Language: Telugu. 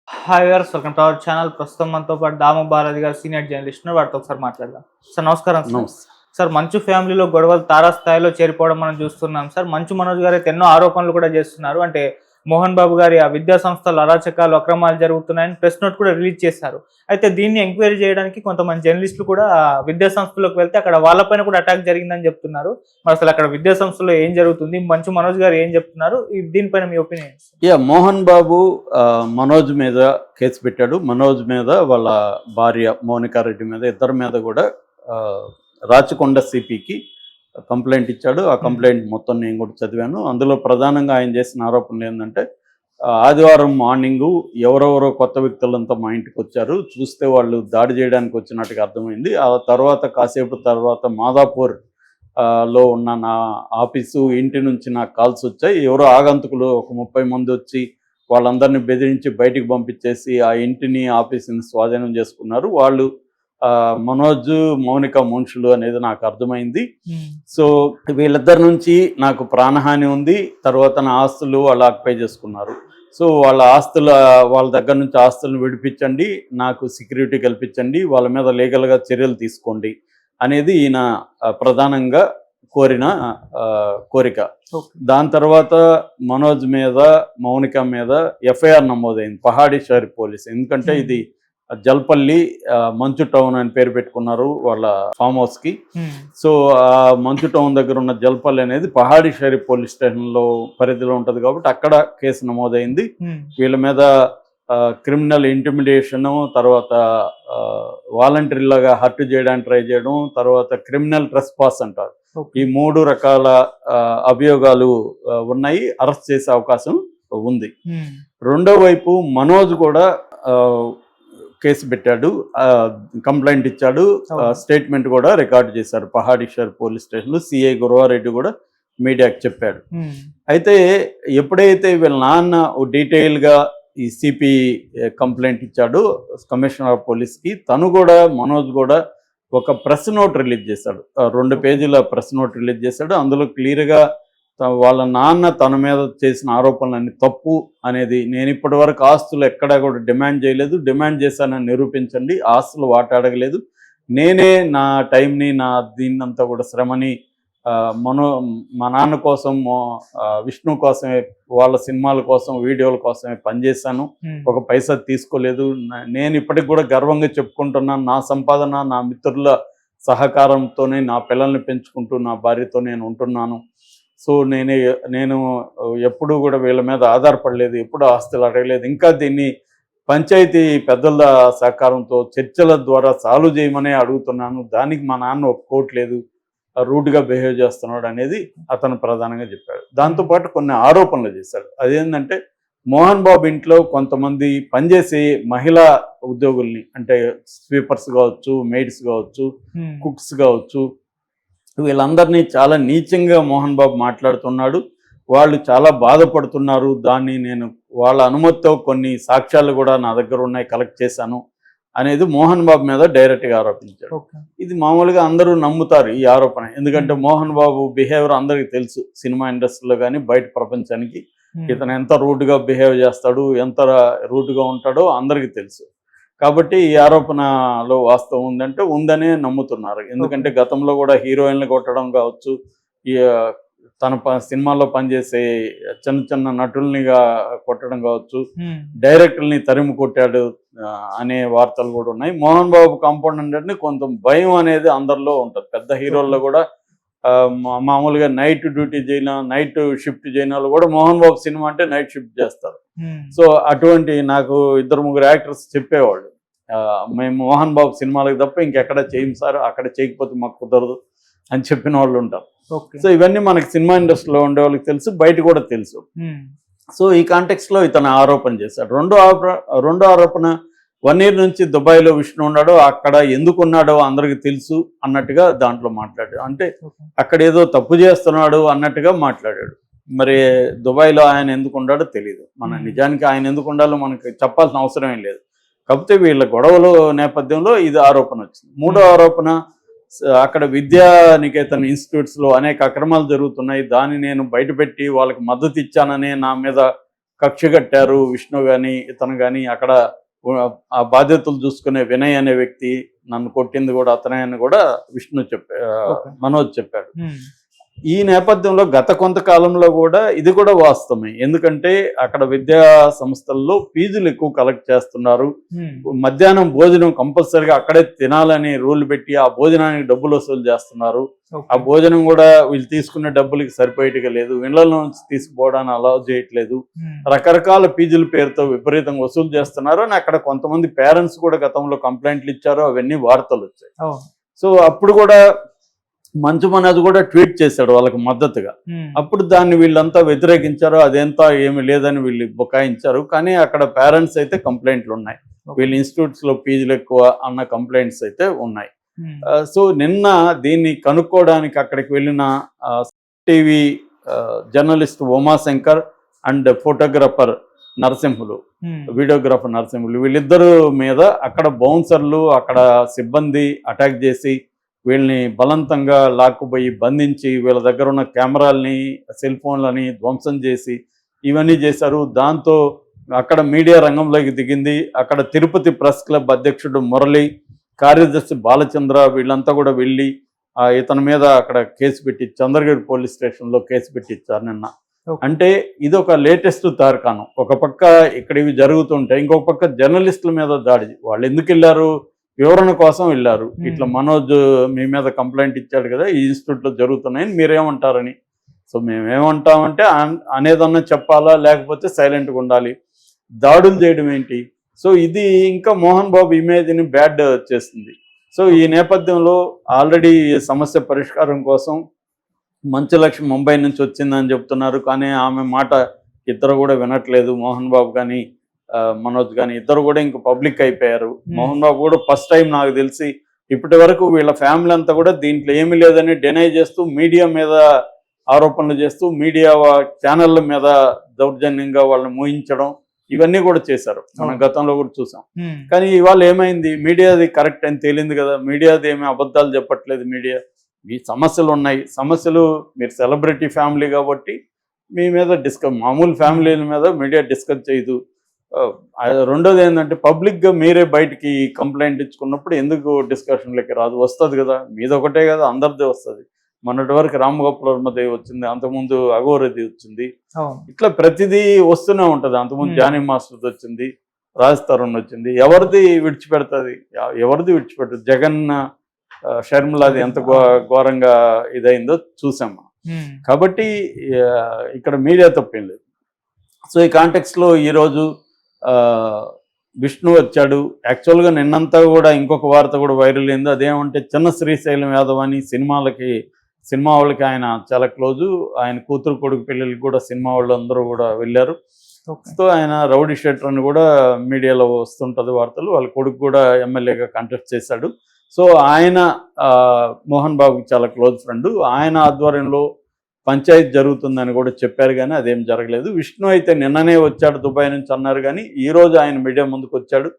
Hi viewers, welcome to our channel. ప్రస్తుతం మనతో పాటు దాము భారతి గారు సీనియర్ జర్నలిస్ట్ ఉన్నారు. వాటితో ఒకసారి మాట్లాడదాం. సార్ నమస్కారం. నమస్తే. సార్ మంచు ఫ్యామిలీలో గొడవలు తారాస్థాయిలో చేరిపోవడం మనం చూస్తున్నాం. సార్ మంచు మనోజ్ గారు అయితే ఎన్నో ఆరోపణలు కూడా చేస్తున్నారు. అంటే మోహన్ బాబు గారి ఆ విద్యా సంస్థలు అరాచకాలు అక్రమాలు జరుగుతున్నాయని ప్రెస్ నోట్ కూడా రిలీజ్ చేశారు. అయితే దీన్ని ఎంక్వైరీ చేయడానికి కొంతమంది జర్నలిస్టులు కూడా విద్యా సంస్థలకు వెళ్తే అక్కడ వాళ్ళపైన కూడా అటాక్ జరిగిందని చెప్తున్నారు. మరి అసలు అక్కడ విద్యా సంస్థలో ఏం జరుగుతుంది, మంచు మనోజ్ గారు ఏం చెప్తున్నారు, దీనిపైన మీ ఒపీనియన్? మోహన్ బాబు మనోజ్ మీద కేసు పెట్టాడు. మనోజ్ మీద వాళ్ళ భార్య మౌనికా రెడ్డి మీద ఇద్దరి మీద కూడా రాచకొండ సిపికి కంప్లైంట్ ఇచ్చాడు. ఆ కంప్లైంట్ మొత్తం నేను కూడా చదివాను. అందులో ప్రధానంగా ఆయన చేసిన ఆరోపణలు ఏంటంటే, ఆదివారం మార్నింగు ఎవరెవరో కొత్త వ్యక్తులంతా మా ఇంటికి వచ్చారు. చూస్తే వాళ్ళు దాడి చేయడానికి వచ్చినట్టుగా అర్థమైంది. ఆ తర్వాత కాసేపు తర్వాత మాదాపూర్ లో ఉన్న నా ఆఫీసు ఇంటి నుంచి నాకు కాల్స్ వచ్చాయి. ఎవరో ఆగంతుకులు ఒక 30 మంది వచ్చి వాళ్ళందరినీ బెదిరించి బయటికి పంపించేసి ఆ ఇంటిని ఆఫీసుని స్వాధీనం చేసుకున్నారు. వాళ్ళు మనోజ్ మౌనిక మనుషులు అనేది నాకు అర్థమైంది. సో వీళ్ళిద్దరి నుంచి నాకు ప్రాణహాని ఉంది. తర్వాత నా ఆస్తులు వాళ్ళు ఆక్యుపై చేసుకున్నారు. సో వాళ్ళ దగ్గర నుంచి ఆస్తులను విడిపించండి, నాకు సెక్యూరిటీ కల్పించండి, వాళ్ళ మీద లీగల్గా చర్యలు తీసుకోండి అనేది ఈయన ప్రధానంగా కోరిన కోరిక. దాని తర్వాత మనోజ్ మీద మౌనిక మీద ఎఫ్ఐఆర్ నమోదైంది పహాడీ షహర్ పోలీస్. ఎందుకంటే ఇది జల్పల్లి మంచు టౌన్ అని పేరు పెట్టుకున్నారు వాళ్ళ ఫామ్ హౌస్ కి. సో ఆ మంచు టౌన్ దగ్గర ఉన్న జల్పల్లి అనేది పహాడీ షరీఫ్ పోలీస్ స్టేషన్ లో పరిధిలో ఉంటది కాబట్టి అక్కడ కేసు నమోదైంది. వీళ్ళ మీద క్రిమినల్ ఇంటిమిడేషన్, తర్వాత వాలంటరీలాగా హర్ట్ చేయడానికి ట్రై చేయడం, తర్వాత క్రిమినల్ ట్రెస్పాస్ అంటారు. ఈ 3 రకాల అభియోగాలు ఉన్నాయి. అరెస్ట్ చేసే అవకాశం ఉంది. రెండో వైపు మనోజ్ కూడా కేసు పెట్టాడు, కంప్లైంట్ ఇచ్చాడు, స్టేట్మెంట్ కూడా రికార్డు చేశారు పహాడీశ్వర్ పోలీస్ స్టేషన్లో. సిఐ గురవారెడ్డి కూడా మీడియాకి చెప్పాడు. అయితే ఎప్పుడైతే వీళ్ళ నాన్న డీటెయిల్గా ఈ సిపి కంప్లైంట్ ఇచ్చాడు కమిషనర్ ఆఫ్ పోలీస్కి, తను కూడా మనోజ్ కూడా ఒక ప్రెస్ నోట్ రిలీజ్ చేశాడు. 2 పేజీల ప్రెస్ నోట్ రిలీజ్ చేశాడు. అందులో క్లియర్గా వాళ్ళ నాన్న తన మీద చేసిన ఆరోపణలన్నీ తప్పు అనేది, నేను ఇప్పటి వరకు ఆస్తులు ఎక్కడా కూడా డిమాండ్ చేయలేదు, డిమాండ్ చేశానని నిరూపించండి, ఆస్తులు వాటి అడగలేదు, నేనే నా టైంని నా దీన్నంతా కూడా శ్రమని మా నాన్న కోసం విష్ణు కోసమే, వాళ్ళ సినిమాల కోసం వీడియోల కోసమే పనిచేశాను, ఒక పైసా తీసుకోలేదు. నేను ఇప్పటికి కూడా గర్వంగా చెప్పుకుంటున్నాను, నా సంపాదన నా మిత్రుల సహకారంతోనే నా పిల్లల్ని పెంచుకుంటూ నా భార్యతో నేను ఉంటున్నాను. సో నేను ఎప్పుడూ కూడా వీళ్ళ మీద ఆధారపడలేదు, ఎప్పుడు ఆస్తులు అడగలేదు. ఇంకా దీన్ని పంచాయతీ పెద్దల సహకారంతో చర్చల ద్వారా సాల్వ్ చేయమనే అడుగుతున్నాను, దానికి మా నాన్న ఒప్పుకోవట్లేదు, రూడ్గా బిహేవ్ చేస్తున్నాడు అనేది అతను ప్రధానంగా చెప్పాడు. దాంతోపాటు కొన్ని ఆరోపణలు చేశాడు. అదేంటంటే మోహన్ బాబు ఇంట్లో కొంతమంది పనిచేసే మహిళా ఉద్యోగుల్ని, అంటే స్వీపర్స్ కావచ్చు, మెయిడ్స్ కావచ్చు, కుక్స్ కావచ్చు, వీళ్ళందరినీ చాలా నీచంగా మోహన్ బాబు మాట్లాడుతున్నాడు. వాళ్ళు చాలా బాధపడుతున్నారు. దాన్ని నేను వాళ్ళ అనుమతితో కొన్ని సాక్ష్యాలు కూడా నా దగ్గర ఉన్నాయి, కలెక్ట్ చేశాను అనేది మోహన్ బాబు మీద డైరెక్ట్గా ఆరోపించాడు. ఇది మామూలుగా అందరూ నమ్ముతారు ఈ ఆరోపణ, ఎందుకంటే మోహన్ బాబు బిహేవియర్ అందరికీ తెలుసు. సినిమా ఇండస్ట్రీలో కానీ బయట ప్రపంచానికి ఇతను ఎంత రూడ్గా బిహేవ్ చేస్తాడు, ఎంత రూడ్గా ఉంటాడో అందరికీ తెలుసు. కాబట్టి ఈ ఆరోపణలో వాస్తవం ఉందంటే ఉందనే నమ్ముతున్నారు. ఎందుకంటే గతంలో కూడా హీరోయిన్లు కొట్టడం కావచ్చు, ఈ తన సినిమాల్లో పనిచేసే చిన్న చిన్న నటుల్నిగా కొట్టడం కావచ్చు, డైరెక్టర్ని తరిమి కొట్టాడు అనే వార్తలు కూడా ఉన్నాయి. మోహన్ బాబు కాంపౌండ్ అంటే కొంత భయం అనేది అందరిలో ఉంటుంది. పెద్ద హీరోల్లో కూడా మామూలుగా నైట్ డ్యూటీ చేయన, నైట్ షిఫ్ట్ చేయని వాళ్ళు కూడా మోహన్ బాబు సినిమా అంటే నైట్ షిఫ్ట్ చేస్తారు. సో అటువంటి నాకు 2-3 యాక్టర్స్ చెప్పేవాళ్ళు, మేము మోహన్ బాబు సినిమాలకు తప్ప ఇంకెక్కడ చేయం సార్, అక్కడ చేయకపోతే మాకు కుదరదు అని చెప్పిన వాళ్ళు ఉంటారు. సో ఇవన్నీ మనకి సినిమా ఇండస్ట్రీలో ఉండే వాళ్ళకి తెలుసు, బయట కూడా తెలుసు. సో ఈ కాంటెక్స్లో ఇతను ఆరోపణ చేశాడు. రెండో ఆరోపణ 1 year నుంచి దుబాయ్లో విష్ణు ఉన్నాడో, అక్కడ ఎందుకు ఉన్నాడో అందరికి తెలుసు అన్నట్టుగా దాంట్లో మాట్లాడాడు. అంటే అక్కడ ఏదో తప్పు చేస్తున్నాడు అన్నట్టుగా మాట్లాడాడు. మరి దుబాయ్లో ఆయన ఎందుకు ఉన్నాడో తెలియదు. నిజానికి ఆయన ఎందుకు ఉండాలో మనకి చెప్పాల్సిన అవసరం ఏం లేదు. కాకపోతే వీళ్ళ గొడవల నేపథ్యంలో ఇది ఆరోపణ వచ్చింది. మూడో ఆరోపణ, అక్కడ విద్యానికేతన్ ఇన్స్టిట్యూట్స్లో అనేక అక్రమాలు జరుగుతున్నాయి, దాన్ని నేను బయటపెట్టి వాళ్ళకి మద్దతు ఇచ్చాననే నా మీద కక్ష కట్టారు విష్ణు కానీ ఇతను కానీ. అక్కడ ఆ బాధ్యతలు చూసుకునే వినయ్ అనే వ్యక్తి నన్ను కొట్టింది కూడా అతనే అని కూడా విష్ణు మనోజ్ చెప్పాడు. ఈ నేపథ్యంలో గత కొంతకాలంలో కూడా ఇది కూడా వాస్తవమే. ఎందుకంటే అక్కడ విద్యా సంస్థల్లో ఫీజులు ఎక్కువ కలెక్ట్ చేస్తున్నారు. మధ్యాహ్నం భోజనం కంపల్సరిగా అక్కడే తినాలని రూల్ పెట్టి ఆ భోజనానికి డబ్బులు వసూలు చేస్తున్నారు. ఆ భోజనం కూడా వీళ్ళు తీసుకునే డబ్బులకి సరిపోయేట్టుగా లేదు. ఇళ్లలో నుంచి తీసుకుపోవడానికి అలౌ చేయట్లేదు. రకరకాల ఫీజుల పేరుతో విపరీతంగా వసూలు చేస్తున్నారు అని అక్కడ కొంతమంది పేరెంట్స్ కూడా గతంలో కంప్లైంట్లు ఇచ్చారు. అవన్నీ వార్తలు వచ్చాయి. సో అప్పుడు కూడా మంచు మనోజ్ కూడా ట్వీట్ చేశాడు వాళ్ళకి మద్దతుగా. అప్పుడు దాన్ని వీళ్ళంతా వ్యతిరేకించారు. అదేంతా ఏమి లేదని వీళ్ళు బుకాయించారు. కానీ అక్కడ పేరెంట్స్ అయితే కంప్లైంట్లు ఉన్నాయి. వీళ్ళ ఇన్స్టిట్యూట్స్ లో ఫీజులు ఎక్కువ అన్న కంప్లైంట్స్ అయితే ఉన్నాయి. సో నిన్న దీన్ని కనుక్కోవడానికి అక్కడికి వెళ్ళిన TV journalist Umashankar and photographer Narasimhulu, videographer Narasimhulu, వీళ్ళిద్దరు మీద అక్కడ బౌన్సర్లు అక్కడ సిబ్బంది అటాక్ చేసి వీళ్ళని బలవంతంగా లాక్కుపోయి బంధించి వీళ్ళ దగ్గర ఉన్న కెమెరాలని సెల్ ఫోన్లని ధ్వంసం చేసి ఇవన్నీ చేశారు. దాంతో అక్కడ మీడియా రంగంలోకి దిగింది. అక్కడ తిరుపతి ప్రెస్ క్లబ్ అధ్యక్షుడు మురళి, కార్యదర్శి బాలచంద్ర వీళ్ళంతా కూడా వెళ్ళి ఇతని మీద అక్కడ కేసు పెట్టి చంద్రగిరి పోలీస్ స్టేషన్లో కేసు పెట్టించారు నిన్న. అంటే ఇది ఒక లేటెస్ట్ తార్కాణం. ఒక పక్క ఇక్కడ ఇవి జరుగుతుంటాయి, ఇంకొక పక్క జర్నలిస్టుల మీద దాడి. వాళ్ళు ఎందుకు వెళ్ళారు? వివరణ కోసం వెళ్ళారు. ఇట్లా మనోజ్ మీ మీద కంప్లైంట్ ఇచ్చాడు కదా, ఈ ఇన్స్టిట్యూట్లో జరుగుతున్నాయని మీరేమంటారని. సో మేమేమంటామంటే అనేదన్నా చెప్పాలా, లేకపోతే సైలెంట్గా ఉండాలి. దాడులు చేయడం ఏంటి? సో ఇది ఇంకా మోహన్ బాబు ఇమేజ్ని బ్యాడ్ చేస్తుంది. సో ఈ నేపథ్యంలో ఆల్రెడీ సమస్య పరిష్కారం కోసం మంచులక్ష్మి ముంబై నుంచి వచ్చిందని చెప్తున్నారు. కానీ ఆమె మాట ఇద్దరు కూడా వినట్లేదు. మోహన్ బాబు కానీ మనోజ్ కానీ ఇద్దరు కూడా ఇంకా పబ్లిక్ అయిపోయారు. మోహన్ బాబు కూడా ఫస్ట్ టైం నాకు తెలిసి ఇప్పటి వరకు వీళ్ళ ఫ్యామిలీ అంతా కూడా దీంట్లో ఏమీ లేదని డినై చేస్తూ మీడియా మీద ఆరోపణలు చేస్తూ మీడియా ఛానళ్ళ మీద దౌర్జన్యంగా వాళ్ళని మోయించడం ఇవన్నీ కూడా చేశారు. మనం గతంలో కూడా చూసాం. కానీ ఇవాళ ఏమైంది? మీడియాది కరెక్ట్ అని తేలింది కదా. మీడియాది ఏమీ అబద్ధాలు చెప్పట్లేదు. మీడియా ఈ సమస్యలు ఉన్నాయి. సమస్యలు మీరు సెలబ్రిటీ ఫ్యామిలీ కాబట్టి మీ మీద మామూలు ఫ్యామిలీల మీద మీడియా డిస్కస్ చేయదు. రెండోది ఏంటంటే పబ్లిక్గా మీరే బయటికి కంప్లైంట్ ఇచ్చుకున్నప్పుడు ఎందుకు డిస్కషన్లకి రాదు? వస్తుంది కదా, మీద ఒకటే కదా, అందరిదే వస్తుంది. మొన్నటి వరకు రామగోపాల్ వర్మదేవి వచ్చింది, అంతకుముందు అఘోరది వచ్చింది. ఇట్లా ప్రతిదీ వస్తూనే ఉంటుంది. అంతకుముందు జానీ మాస్టర్ వచ్చింది, రాజ్ తరుణ్ వచ్చింది. ఎవరిది విడిచిపెడుతుంది? ఎవరిది విడిచిపెడుతుంది? జగన్ షర్మిలాది ఎంత ఘోరంగా ఇదైందో చూసాం మనం. కాబట్టి ఇక్కడ మీడియా తప్పేం లేదు. సో ఈ కాంటెక్స్లో ఈరోజు విష్ణు వచ్చాడు. యాక్చువల్గా నిన్నంతా కూడా ఇంకొక వార్త కూడా వైరల్ అయింది. అదేమంటే చిన్న శ్రీశైలం యాదవ్ అని సినిమా వాళ్ళకి ఆయన చాలా క్లోజు. ఆయన కూతురు కొడుకు పెళ్ళిళ్ళకి కూడా సినిమా వాళ్ళు అందరూ కూడా వెళ్ళారు. సో ఆయన రౌడీ షెటర్ అని కూడా మీడియాలో వస్తుంటుంది వార్తలు. వాళ్ళ కొడుకు కూడా ఎమ్మెల్యేగా కంటెస్ట్ చేశాడు. సో ఆయన మోహన్ బాబుకి చాలా క్లోజ్ ఫ్రెండ్. ఆయన ఆధ్వర్యంలో పంచాయతీ జరుగుతుందని కూడా చెప్పారు. కానీ అదేం జరగలేదు. విష్ణు అయితే నిన్ననే వచ్చాడు దుబాయ్ నుంచి అన్నారు. కానీ ఈరోజు ఆయన మీడియా ముందుకు వచ్చాడు.